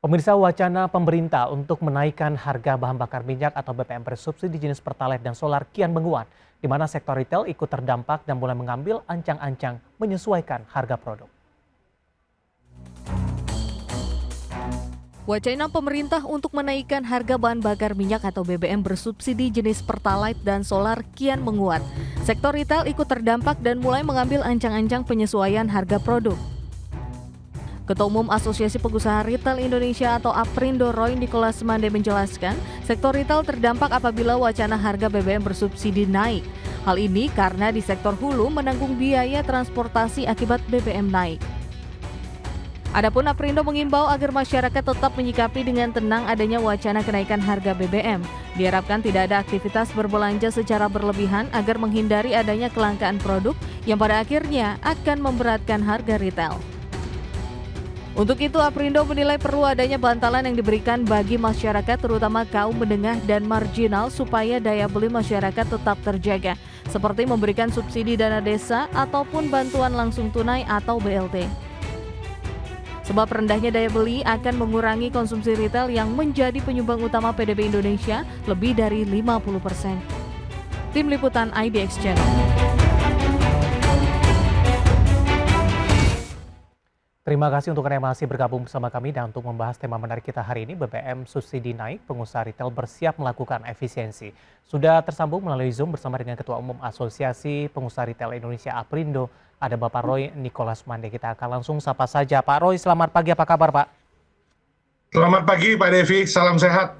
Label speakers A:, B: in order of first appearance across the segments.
A: Pemirsa, wacana pemerintah untuk menaikkan harga bahan bakar minyak atau BBM bersubsidi jenis Pertalite dan solar kian menguat, di mana sektor retail ikut terdampak dan mulai mengambil ancang-ancang menyesuaikan harga produk.
B: Wacana pemerintah untuk menaikkan harga bahan bakar minyak atau BBM bersubsidi jenis Pertalite dan solar kian menguat. Sektor retail ikut terdampak dan mulai mengambil ancang-ancang penyesuaian harga produk. Ketua Umum Asosiasi Pengusaha Retail Indonesia atau APRindo Roy Nicholas Mande menjelaskan, sektor retail terdampak apabila wacana harga BBM bersubsidi naik. Hal ini karena di sektor hulu menanggung biaya transportasi akibat BBM naik. Adapun APRindo mengimbau agar masyarakat tetap menyikapi dengan tenang adanya wacana kenaikan harga BBM. Diharapkan tidak ada aktivitas berbelanja secara berlebihan agar menghindari adanya kelangkaan produk yang pada akhirnya akan memberatkan harga retail. Untuk itu, APRindo menilai perlu adanya bantalan yang diberikan bagi masyarakat terutama kaum menengah dan marginal supaya daya beli masyarakat tetap terjaga, seperti memberikan subsidi dana desa ataupun bantuan langsung tunai atau BLT. Sebab rendahnya daya beli akan mengurangi konsumsi retail yang menjadi penyumbang utama PDB Indonesia lebih dari 50%. Tim Liputan IDX Channel.
A: Terima kasih untuk Anda yang masih bergabung bersama kami dan untuk membahas tema menarik kita hari ini, BBM subsidi naik, pengusaha retail bersiap melakukan efisiensi. Sudah tersambung melalui Zoom bersama dengan Ketua Umum Asosiasi Pengusaha Retail Indonesia APRindo, ada Bapak Roy Nicholas Mande. Kita akan langsung sapa saja. Pak Roy, selamat pagi, apa kabar Pak?
C: Selamat pagi Pak Devi, salam sehat.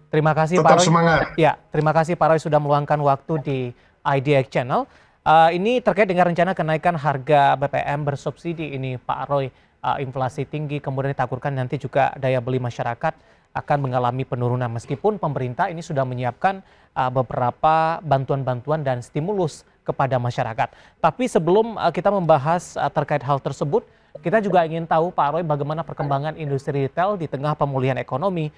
A: Terima kasih
C: Tetap
A: Pak Roy.
C: Semangat.
A: Ya, terima kasih Pak Roy sudah meluangkan waktu di IDX Channel. Ini terkait dengan rencana kenaikan harga BBM bersubsidi ini Pak Roy. Inflasi tinggi, kemudian ditakutkan nanti juga daya beli masyarakat akan mengalami penurunan. Meskipun pemerintah ini sudah menyiapkan beberapa bantuan-bantuan dan stimulus kepada masyarakat. Tapi sebelum kita membahas terkait hal tersebut, kita juga ingin tahu Pak Roy bagaimana perkembangan industri retail di tengah pemulihan ekonomi.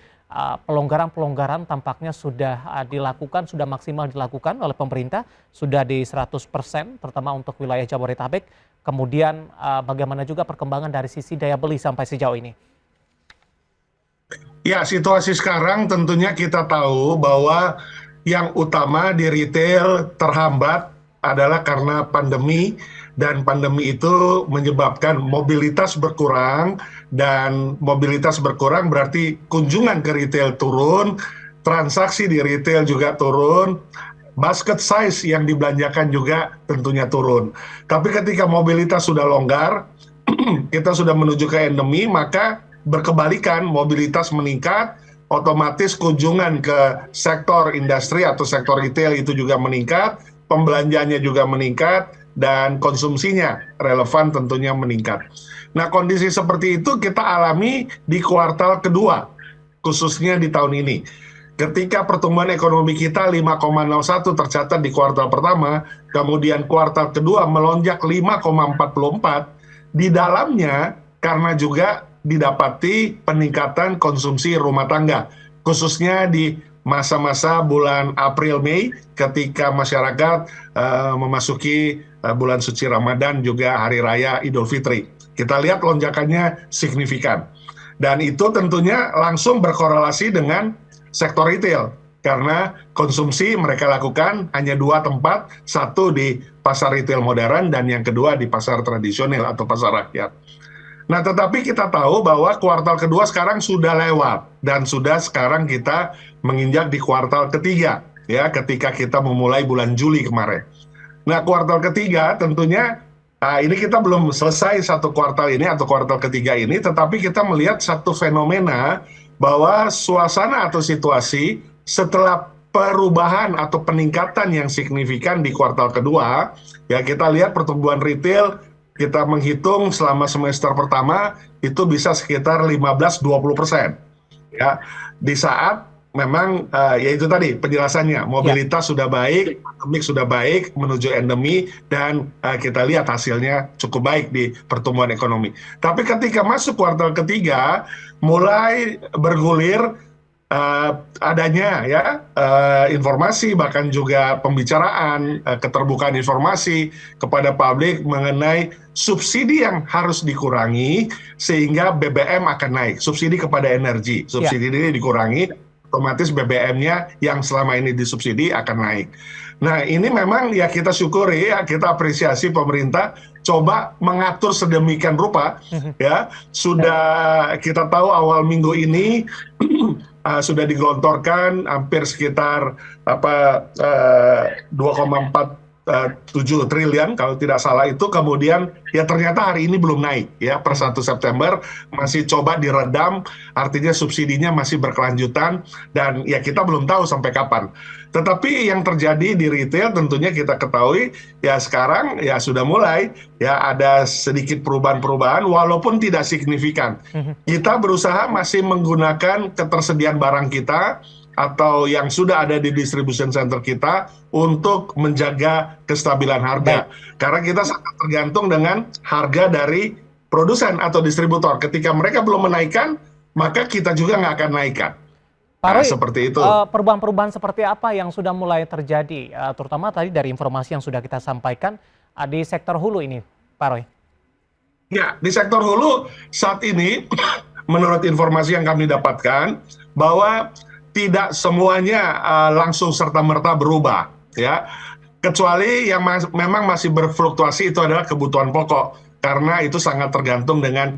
A: Pelonggaran-pelonggaran tampaknya sudah dilakukan, sudah maksimal dilakukan oleh pemerintah, sudah di 100%, terutama untuk wilayah Jabodetabek. Kemudian bagaimana juga perkembangan dari sisi daya beli sampai sejauh ini?
C: Ya, situasi sekarang tentunya kita tahu bahwa yang utama di retail terhambat adalah karena pandemi, dan pandemi itu menyebabkan mobilitas berkurang, dan mobilitas berkurang berarti kunjungan ke retail turun, transaksi di retail juga turun, basket size yang dibelanjakan juga tentunya turun. Tapi ketika mobilitas sudah longgar, kita sudah menuju ke endemi, maka berkebalikan, mobilitas meningkat, otomatis kunjungan ke sektor industri atau sektor retail itu juga meningkat, pembelanjaannya juga meningkat, dan konsumsinya relevan tentunya meningkat. Nah, kondisi seperti itu kita alami di kuartal kedua, khususnya di tahun ini. Ketika pertumbuhan ekonomi kita 5,01 tercatat di kuartal pertama, kemudian kuartal kedua melonjak 5,44, di dalamnya karena juga didapati peningkatan konsumsi rumah tangga, khususnya di masa-masa bulan April-Mei ketika masyarakat memasuki bulan suci Ramadan juga Hari Raya Idul Fitri. Kita lihat lonjakannya signifikan. Dan itu tentunya langsung berkorelasi dengan sektor retail, karena konsumsi mereka lakukan hanya dua tempat, satu di pasar retail modern dan yang kedua di pasar tradisional atau pasar rakyat. Nah, tetapi kita tahu bahwa kuartal kedua sekarang sudah lewat dan sudah sekarang kita menginjak di kuartal ketiga, ya, ketika kita memulai bulan Juli kemarin. Nah, kuartal ketiga tentunya ini kita belum selesai satu kuartal ini atau kuartal ketiga ini, tetapi kita melihat satu fenomena bahwa suasana atau situasi setelah perubahan atau peningkatan yang signifikan di kuartal kedua, ya kita lihat pertumbuhan retail kita menghitung selama semester pertama itu bisa sekitar 15-20%. Ya, di saat memang ya itu tadi penjelasannya, mobilitas sudah baik, pandemik sudah baik menuju endemi, dan kita lihat hasilnya cukup baik di pertumbuhan ekonomi. Tapi ketika masuk kuartal ketiga mulai bergulir adanya ya informasi, bahkan juga pembicaraan, keterbukaan informasi kepada publik mengenai subsidi yang harus dikurangi sehingga BBM akan naik. Subsidi kepada energi, subsidi ini dikurangi, otomatis BBM-nya yang selama ini disubsidi akan naik. Nah, ini memang ya kita syukuri ya, kita apresiasi pemerintah coba mengatur sedemikian rupa ya. Sudah kita tahu awal minggu ini sudah digelontorkan hampir sekitar 2,47 triliun kalau tidak salah itu, kemudian ya ternyata hari ini belum naik ya, per 1 September masih coba diredam, artinya subsidinya masih berkelanjutan dan ya kita belum tahu sampai kapan. Tetapi yang terjadi di retail tentunya kita ketahui ya sekarang ya sudah mulai ya ada sedikit perubahan-perubahan walaupun tidak signifikan. Kita berusaha masih menggunakan ketersediaan barang kita atau yang sudah ada di distribution center kita untuk menjaga kestabilan harga. Karena kita sangat tergantung dengan harga dari produsen atau distributor. Ketika mereka belum menaikkan, maka kita juga nggak akan naikkan.
A: Pak Roy,
C: seperti itu.
A: Perubahan-perubahan seperti apa yang sudah mulai terjadi, terutama tadi dari informasi yang sudah kita sampaikan di sektor hulu ini, Pak Roy?
C: Ya, di sektor hulu saat ini, menurut informasi yang kami dapatkan, bahwa tidak semuanya langsung serta-merta berubah, ya. Kecuali yang memang masih berfluktuasi itu adalah kebutuhan pokok, karena itu sangat tergantung dengan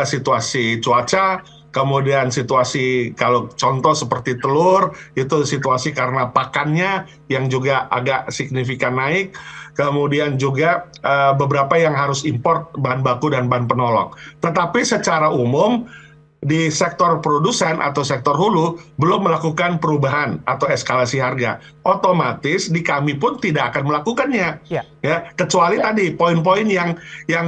C: situasi cuaca. Kemudian situasi kalau contoh seperti telur, itu situasi karena pakannya yang juga agak signifikan naik. Kemudian juga beberapa yang harus import bahan baku dan bahan penolong. Tetapi secara umum di sektor produsen atau sektor hulu belum melakukan perubahan atau eskalasi harga. Otomatis di kami pun tidak akan melakukannya. Ya, kecuali tadi poin-poin yang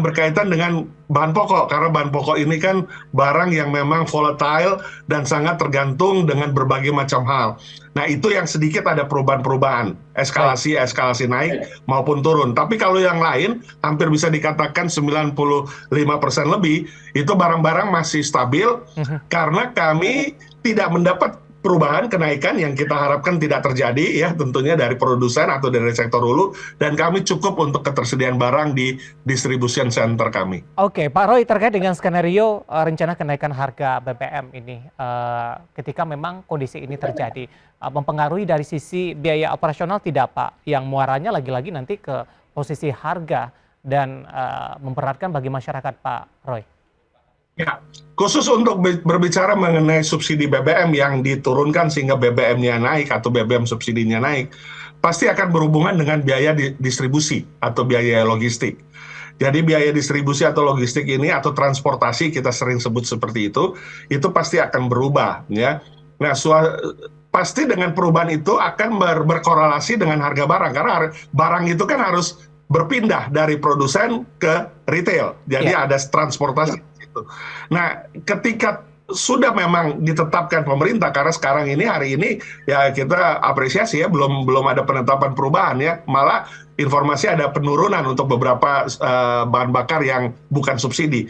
C: berkaitan dengan bahan pokok, karena bahan pokok ini kan barang yang memang volatile dan sangat tergantung dengan berbagai macam hal. Nah, itu yang sedikit ada perubahan-perubahan, eskalasi naik maupun turun. Tapi kalau yang lain hampir bisa dikatakan 95% lebih itu barang-barang masih stabil karena kami tidak mendapat perubahan kenaikan yang kita harapkan tidak terjadi ya, tentunya dari produsen atau dari sektor hulu, dan kami cukup untuk ketersediaan barang di distribution center kami.
A: Oke, Pak Roy, terkait dengan skenario rencana kenaikan harga BBM ini, ketika memang kondisi ini terjadi, mempengaruhi dari sisi biaya operasional tidak, Pak? Yang muaranya lagi-lagi nanti ke posisi harga dan memberatkan bagi masyarakat, Pak Roy.
C: Ya, khusus untuk berbicara mengenai subsidi BBM yang diturunkan sehingga BBM-nya naik atau BBM subsidinya naik, pasti akan berhubungan dengan biaya distribusi atau biaya logistik. Jadi biaya distribusi atau logistik ini atau transportasi kita sering sebut seperti itu pasti akan berubah ya. Nah, pasti dengan perubahan itu akan berkorelasi dengan harga barang, karena barang itu kan harus berpindah dari produsen ke retail. Jadi ada transportasi. Nah, ketika sudah memang ditetapkan pemerintah, karena sekarang ini hari ini ya kita apresiasi ya belum ada penetapan perubahan ya, malah informasi ada penurunan untuk beberapa bahan bakar yang bukan subsidi.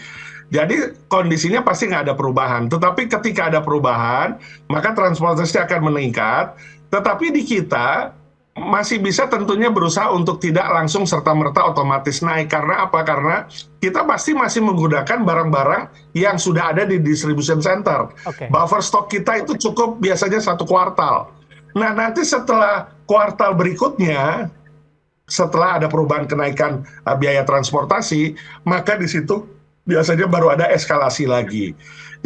C: Jadi kondisinya pasti nggak ada perubahan. Tetapi ketika ada perubahan, maka transportasi akan meningkat. Tetapi di kita masih bisa tentunya berusaha untuk tidak langsung serta-merta otomatis naik. Karena apa? Karena kita pasti masih menggunakan barang-barang yang sudah ada di distribution center. Buffer stock kita itu cukup biasanya 1 kuartal. Nah, nanti setelah kuartal berikutnya, setelah ada perubahan kenaikan biaya transportasi, maka di situ biasanya baru ada eskalasi lagi.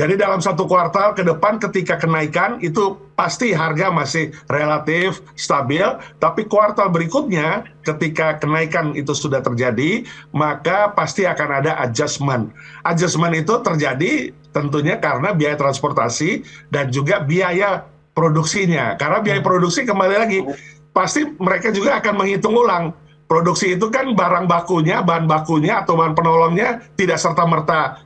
C: Jadi dalam 1 kuartal ke depan ketika kenaikan itu pasti harga masih relatif stabil, tapi kuartal berikutnya ketika kenaikan itu sudah terjadi, maka pasti akan ada adjustment. Adjustment itu terjadi tentunya karena biaya transportasi dan juga biaya produksinya. Karena biaya produksi kembali lagi, pasti mereka juga akan menghitung ulang. Produksi itu kan barang bakunya, bahan bakunya atau bahan penolongnya tidak serta-merta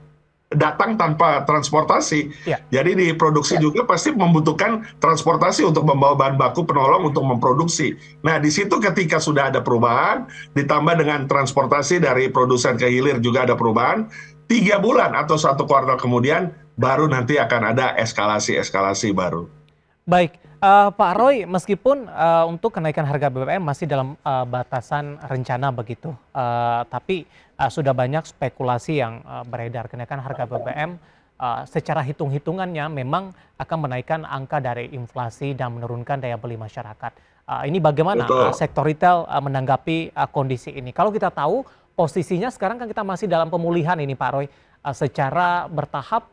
C: datang tanpa transportasi. Jadi di produksi juga pasti membutuhkan transportasi untuk membawa bahan baku penolong untuk memproduksi. Nah, di situ ketika sudah ada perubahan, ditambah dengan transportasi dari produsen ke hilir juga ada perubahan, 3 bulan atau 1 kuartal kemudian baru nanti akan ada eskalasi baru.
A: Baik, Pak Roy, meskipun untuk kenaikan harga BBM masih dalam batasan rencana begitu, tapi sudah banyak spekulasi yang beredar kenaikan harga BBM secara hitung-hitungannya memang akan menaikkan angka dari inflasi dan menurunkan daya beli masyarakat. Ini bagaimana
C: Betul.
A: sektor retail menanggapi kondisi ini? Kalau kita tahu posisinya sekarang kan kita masih dalam pemulihan ini Pak Roy, secara bertahap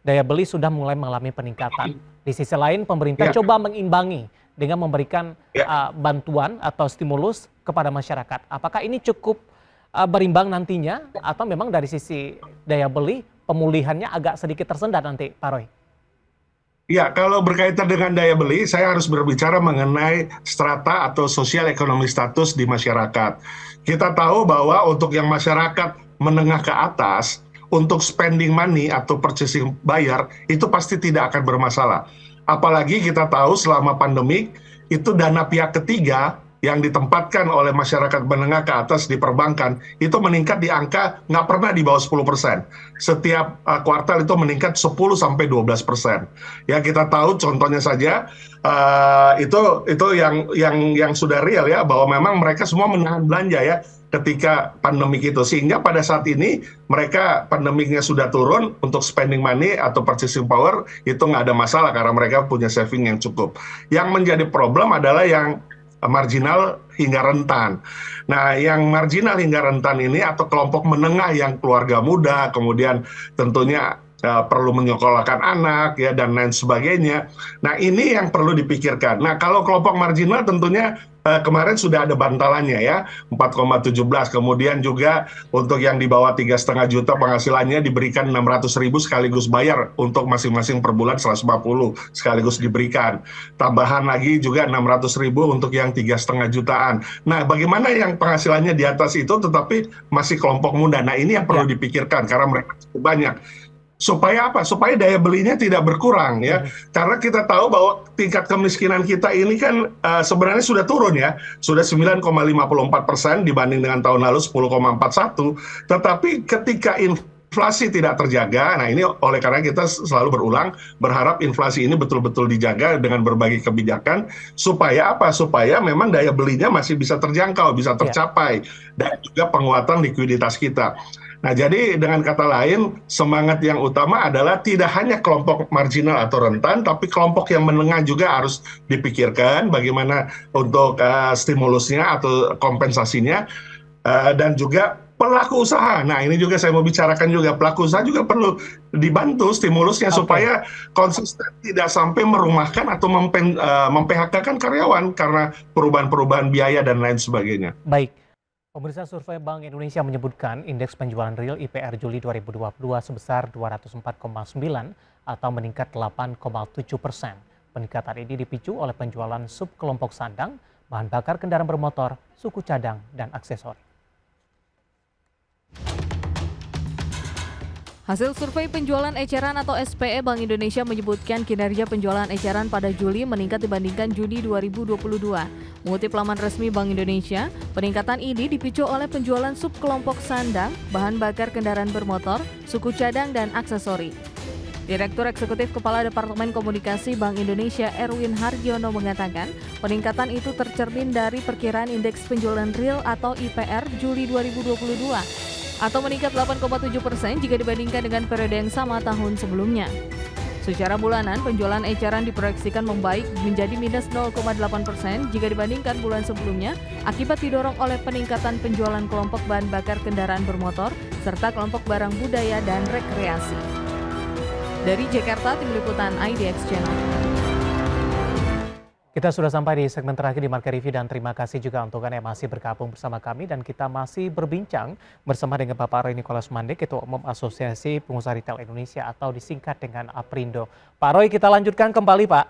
A: daya beli sudah mulai mengalami peningkatan. Di sisi lain pemerintah
C: Ya,
A: coba mengimbangi dengan memberikan
C: ya.
A: bantuan atau stimulus kepada masyarakat. Apakah ini cukup berimbang nantinya atau memang dari sisi daya beli pemulihannya agak sedikit tersendat nanti Pak Roy?
C: Ya, kalau berkaitan dengan daya beli, saya harus berbicara mengenai strata atau sosial ekonomi status di masyarakat. Kita tahu bahwa untuk yang masyarakat menengah ke atas, untuk spending money atau purchasing bayar, itu pasti tidak akan bermasalah. Apalagi kita tahu selama pandemik, itu dana pihak ketiga yang ditempatkan oleh masyarakat menengah ke atas di perbankan itu meningkat di angka nggak pernah di bawah 10%. Setiap kuartal itu meningkat 10-12%. Ya kita tahu contohnya saja itu yang sudah real ya bahwa memang mereka semua menahan belanja ya ketika pandemik itu sehingga pada saat ini mereka pandemiknya sudah turun untuk spending money atau purchasing power itu nggak ada masalah karena mereka punya saving yang cukup. Yang menjadi problem adalah yang marginal hingga rentan. Nah, yang marginal hingga rentan ini atau kelompok menengah yang keluarga muda, kemudian tentunya perlu menyekolahkan anak ya dan lain sebagainya. Nah, ini yang perlu dipikirkan. Nah, kalau kelompok marginal tentunya kemarin sudah ada bantalannya ya 4,17. Kemudian juga untuk yang di bawah 3,5 juta penghasilannya diberikan 600.000 sekaligus bayar untuk masing-masing per bulan 150 sekaligus diberikan. Tambahan lagi juga 600.000 untuk yang 3,5 jutaan. Nah, bagaimana yang penghasilannya di atas itu tetapi masih kelompok muda. Nah, ini yang perlu dipikirkan karena mereka cukup banyak. Supaya apa? Supaya daya belinya tidak berkurang ya. Karena kita tahu bahwa tingkat kemiskinan kita ini kan sebenarnya sudah turun ya. Sudah 9,54% dibanding dengan tahun lalu 10,41. Tetapi ketika inflasi tidak terjaga, nah ini oleh karena kita selalu berulang berharap inflasi ini betul-betul dijaga dengan berbagai kebijakan supaya apa? Supaya memang daya belinya masih bisa terjangkau, bisa tercapai dan juga penguatan likuiditas kita. Nah, jadi dengan kata lain, semangat yang utama adalah tidak hanya kelompok marginal atau rentan, tapi kelompok yang menengah juga harus dipikirkan bagaimana untuk stimulusnya atau kompensasinya, dan juga pelaku usaha. Nah, ini juga saya mau bicarakan juga, pelaku usaha juga perlu dibantu stimulusnya supaya konsisten tidak sampai merumahkan atau mem-PHK-kan karyawan karena perubahan-perubahan biaya dan lain sebagainya.
A: Baik. Pemirsa, survei Bank Indonesia menyebutkan indeks penjualan real IPR Juli 2022 sebesar 204,9 atau meningkat 8,7%. Peningkatan ini dipicu oleh penjualan sub kelompok sandang, bahan bakar kendaraan bermotor, suku cadang, dan aksesori.
B: Hasil survei penjualan eceran atau SPE Bank Indonesia menyebutkan kinerja penjualan eceran pada Juli meningkat dibandingkan Juni 2022. Mengutip laman resmi Bank Indonesia, peningkatan ini dipicu oleh penjualan sub kelompok sandang, bahan bakar kendaraan bermotor, suku cadang, dan aksesori. Direktur Eksekutif Kepala Departemen Komunikasi Bank Indonesia Erwin Harjono mengatakan, peningkatan itu tercermin dari perkiraan indeks penjualan real atau IPR Juli 2022 atau meningkat 8,7% jika dibandingkan dengan periode yang sama tahun sebelumnya. Secara bulanan, penjualan eceran diproyeksikan membaik menjadi minus 0,8% jika dibandingkan bulan sebelumnya akibat didorong oleh peningkatan penjualan kelompok bahan bakar kendaraan bermotor serta kelompok barang budaya dan rekreasi. Dari Jakarta, Tim Liputan IDX Channel.
A: Kita sudah sampai di segmen terakhir di Market Review dan terima kasih juga untuk Anda yang masih bergabung bersama kami dan kita masih berbincang bersama dengan Bapak Roy Nicholas Mande, Ketua Umum Asosiasi Pengusaha Retail Indonesia atau disingkat dengan APRindo. Pak Roy, kita lanjutkan kembali Pak.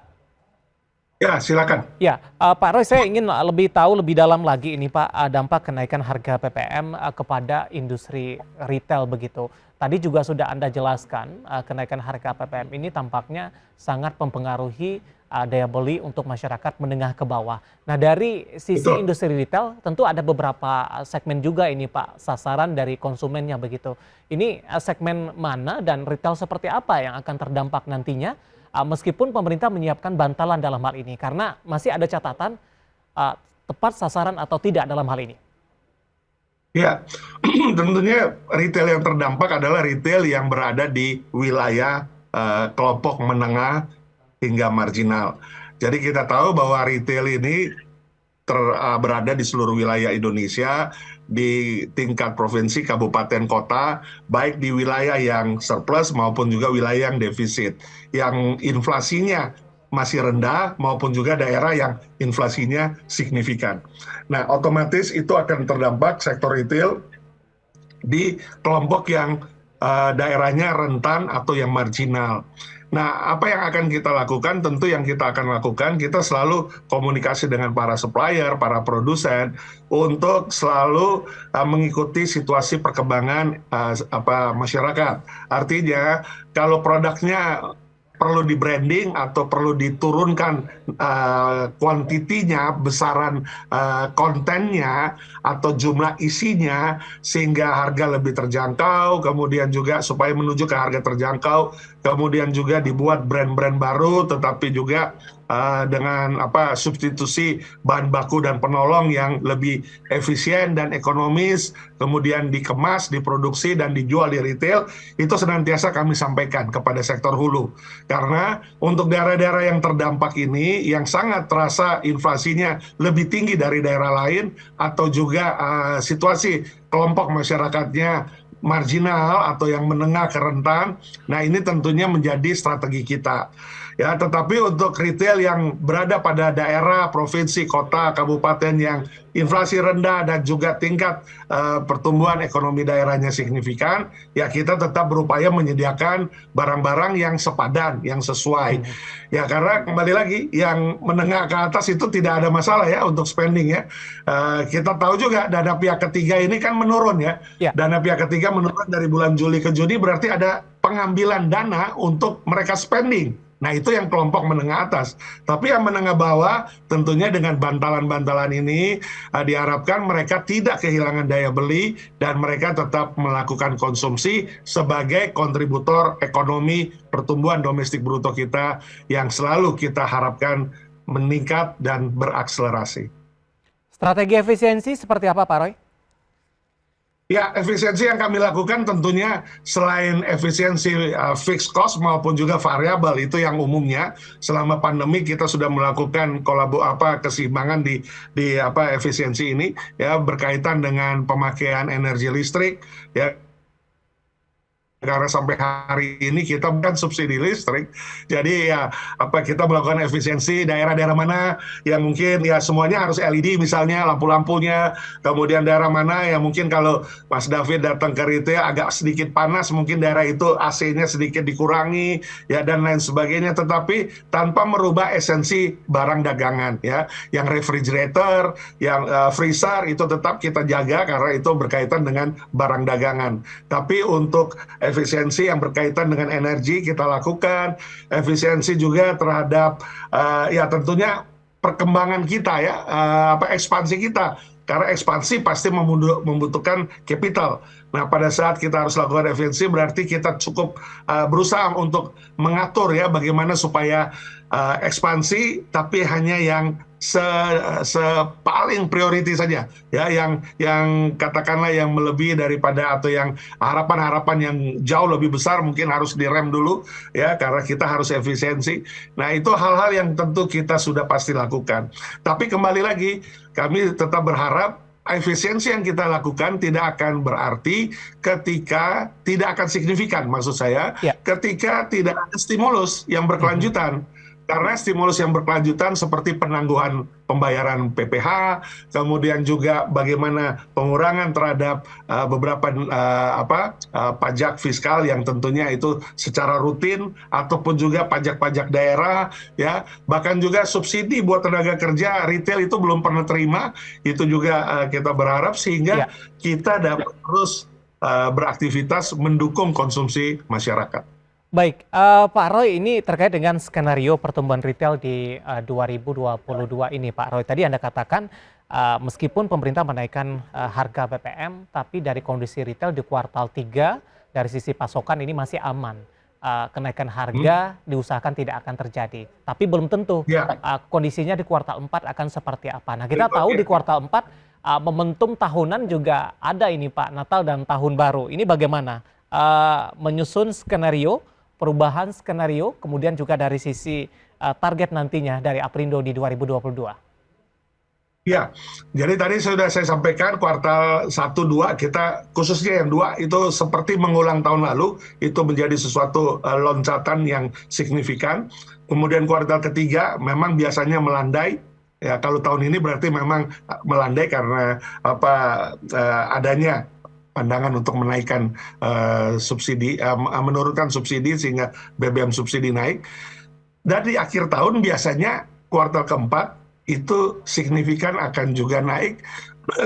C: Ya, silakan.
A: Ya, Pak Roy, saya ingin lebih tahu lebih dalam lagi ini Pak, dampak kenaikan harga PPM kepada industri retail begitu. Tadi juga sudah Anda jelaskan kenaikan harga PPM ini tampaknya sangat mempengaruhi daya beli untuk masyarakat menengah ke bawah. Nah, dari sisi industri retail tentu ada beberapa segmen juga ini Pak, sasaran dari konsumennya begitu. Ini segmen mana dan retail seperti apa yang akan terdampak nantinya meskipun pemerintah menyiapkan bantalan dalam hal ini, karena masih ada catatan tepat sasaran atau tidak dalam hal ini.
C: Ya, tentunya retail yang terdampak adalah retail yang berada di wilayah kelompok menengah hingga marginal. Jadi kita tahu bahwa retail ini berada di seluruh wilayah Indonesia, di tingkat provinsi, kabupaten, kota, baik di wilayah yang surplus maupun juga wilayah yang defisit, yang inflasinya masih rendah maupun juga daerah yang inflasinya signifikan. Nah, otomatis itu akan terdampak sektor retail di kelompok yang daerahnya rentan atau yang marginal. Nah, apa yang akan kita lakukan? Tentu yang kita akan lakukan, kita selalu komunikasi dengan para supplier, para produsen, untuk selalu mengikuti situasi perkembangan masyarakat. Artinya, kalau produknya perlu di branding atau perlu diturunkan kuantitinya, besaran kontennya atau jumlah isinya sehingga harga lebih terjangkau, kemudian juga supaya menuju ke harga terjangkau, kemudian juga dibuat brand-brand baru tetapi juga dengan substitusi bahan baku dan penolong yang lebih efisien dan ekonomis, kemudian dikemas, diproduksi dan dijual di retail, itu senantiasa kami sampaikan kepada sektor hulu. Karena untuk daerah-daerah yang terdampak ini, yang sangat terasa inflasinya lebih tinggi dari daerah lain, atau juga situasi kelompok masyarakatnya marginal atau yang menengah ke rentan, nah ini tentunya menjadi strategi kita. Ya, tetapi untuk retail yang berada pada daerah, provinsi, kota, kabupaten yang inflasi rendah dan juga tingkat pertumbuhan ekonomi daerahnya signifikan, ya kita tetap berupaya menyediakan barang-barang yang sepadan, yang sesuai. Ya, karena kembali lagi yang menengah ke atas itu tidak ada masalah ya untuk spending ya. Kita tahu juga dana pihak ketiga ini kan menurun ya. Dana pihak ketiga menurun dari bulan Juli ke Juni, berarti ada pengambilan dana untuk mereka spending. Nah, itu yang kelompok menengah atas. Tapi yang menengah bawah tentunya dengan bantalan-bantalan ini diharapkan mereka tidak kehilangan daya beli dan mereka tetap melakukan konsumsi sebagai kontributor ekonomi pertumbuhan domestik bruto kita yang selalu kita harapkan meningkat dan berakselerasi.
A: Strategi efisiensi seperti apa, Pak Roy?
C: Ya, efisiensi yang kami lakukan tentunya selain efisiensi fixed cost maupun juga variabel, itu yang umumnya selama pandemi kita sudah melakukan keseimbangan di efisiensi ini ya, berkaitan dengan pemakaian energi listrik ya. Karena sampai hari ini kita bukan subsidi listrik, jadi ya kita melakukan efisiensi daerah-daerah mana yang mungkin ya semuanya harus LED misalnya lampu-lampunya, kemudian daerah mana yang mungkin kalau Mas David datang ke retail agak sedikit panas, mungkin daerah itu AC-nya sedikit dikurangi ya dan lain sebagainya, tetapi tanpa merubah esensi barang dagangan ya, yang refrigerator, yang freezer itu tetap kita jaga karena itu berkaitan dengan barang dagangan. Tapi untuk efisiensi yang berkaitan dengan energi kita lakukan, efisiensi juga terhadap ya tentunya perkembangan kita ya, ekspansi kita. Karena ekspansi pasti membutuhkan capital. Nah, pada saat kita harus lakukan efisiensi berarti kita cukup berusaha untuk mengatur ya bagaimana supaya ekspansi tapi hanya yang paling priority saja ya, yang katakanlah yang melebihi daripada atau yang harapan-harapan yang jauh lebih besar mungkin harus direm dulu ya, karena kita harus efisiensi. Nah, itu hal-hal yang tentu kita sudah pasti lakukan. Tapi kembali lagi kami tetap berharap efisiensi yang kita lakukan tidak akan berarti ketika tidak akan signifikan, maksud saya ketika tidak ada stimulus yang berkelanjutan. Karena stimulus yang berkelanjutan seperti penangguhan pembayaran PPh, kemudian juga bagaimana pengurangan terhadap beberapa pajak fiskal yang tentunya itu secara rutin, ataupun juga pajak-pajak daerah, ya, bahkan juga subsidi buat tenaga kerja retail itu belum pernah terima, itu juga kita berharap sehingga kita dapat terus beraktivitas mendukung konsumsi masyarakat.
A: Baik, Pak Roy, ini terkait dengan skenario pertumbuhan retail di 2022 ini, Pak Roy. Tadi Anda katakan meskipun pemerintah menaikkan harga BBM, tapi dari kondisi retail di kuartal 3 dari sisi pasokan ini masih aman. kenaikan harga diusahakan tidak akan terjadi. Tapi belum tentu
C: Ya,
A: kondisinya di kuartal 4 akan seperti apa. Nah, kita tahu di
C: berikutnya.
A: kuartal 4 momentum tahunan juga ada ini Pak, Natal dan Tahun Baru. Ini bagaimana? Menyusun skenario, perubahan skenario, kemudian juga dari sisi target nantinya dari Aprindo di 2022.
C: Ya, jadi tadi sudah saya sampaikan kuartal 1, 2 kita khususnya yang 2 itu seperti mengulang tahun lalu, itu menjadi sesuatu loncatan yang signifikan. Kemudian kuartal ketiga memang biasanya melandai. Ya, kalau tahun ini berarti memang melandai karena adanya pandangan untuk menaikkan subsidi, menurunkan subsidi sehingga BBM subsidi naik. Dan di akhir tahun biasanya kuartal keempat itu signifikan akan juga naik,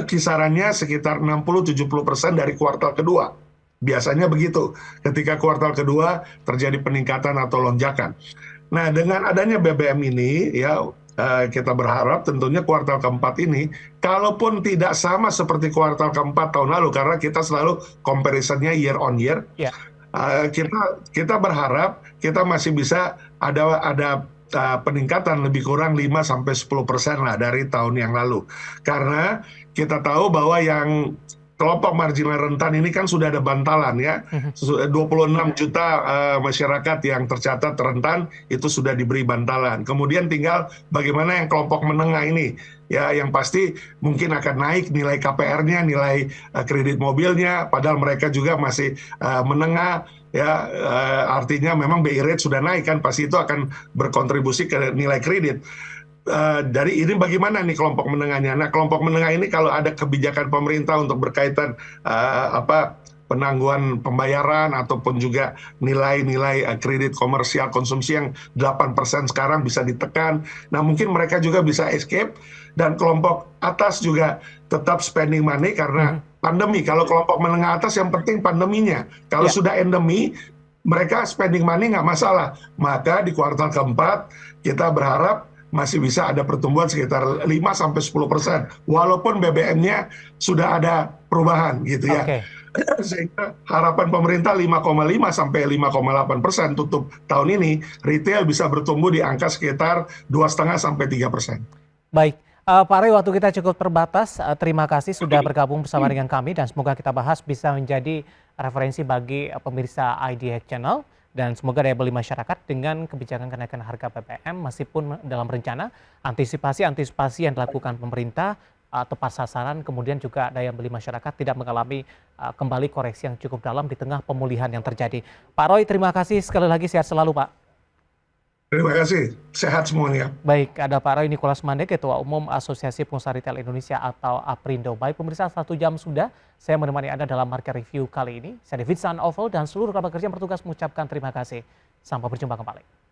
C: kisarannya sekitar 60-70% dari kuartal kedua. Biasanya begitu, ketika kuartal kedua terjadi peningkatan atau lonjakan. Nah, dengan adanya BBM ini, ya kita berharap tentunya kuartal keempat ini, kalaupun tidak sama seperti kuartal keempat tahun lalu, karena kita selalu comparisonnya year on year,
A: Ya,
C: kita berharap kita masih bisa ada peningkatan lebih kurang 5-10% lah dari tahun yang lalu. Karena kita tahu bahwa yang kelompok marginal rentan ini kan sudah ada bantalan ya. 26 juta masyarakat yang tercatat rentan itu sudah diberi bantalan. Kemudian tinggal bagaimana yang kelompok menengah ini. Ya, yang pasti mungkin akan naik nilai KPR-nya, nilai kredit mobilnya, padahal mereka juga masih menengah. Ya, artinya memang BI rate sudah naik kan, pasti itu akan berkontribusi ke nilai kredit. Dari ini bagaimana nih kelompok menengahnya? Nah, kelompok menengah ini kalau ada kebijakan pemerintah untuk berkaitan penangguhan pembayaran ataupun juga nilai-nilai kredit komersial konsumsi yang 8% sekarang bisa ditekan. Nah, mungkin mereka juga bisa escape, dan kelompok atas juga tetap spending money karena pandemi. Kalau kelompok menengah atas yang penting pandeminya. Kalau
A: ya.
C: sudah endemi, mereka spending money nggak masalah. Maka di kuartal keempat kita berharap masih bisa ada pertumbuhan sekitar 5-10%. Walaupun BBM-nya sudah ada perubahan gitu ya.
A: Oke.
C: Sehingga harapan pemerintah 5,5-5,8% tutup tahun ini, retail bisa bertumbuh di angka sekitar 2,5-3%.
A: Baik, Pak Roy, waktu kita cukup terbatas. Terima kasih sudah bergabung bersama dengan kami dan semoga kita bahas bisa menjadi referensi bagi pemirsa IDX Channel dan semoga daya beli masyarakat dengan kebijakan kenaikan harga BBM meskipun dalam rencana antisipasi yang dilakukan pemerintah tepat sasaran, kemudian juga daya beli masyarakat tidak mengalami kembali koreksi yang cukup dalam di tengah pemulihan yang terjadi. Pak Roy, terima kasih sekali lagi, sehat selalu Pak.
C: Terima kasih, sehat semuanya.
A: Baik, ada Pak Roy Nikolas Mande, Ketua Umum Asosiasi Pengusaha Retail Indonesia atau Aprindo. Baik pemirsa, 1 jam sudah saya menemani Anda dalam market review kali ini. Saya David San Oval dan seluruh kerabat kerja yang bertugas mengucapkan terima kasih. Sampai berjumpa kembali.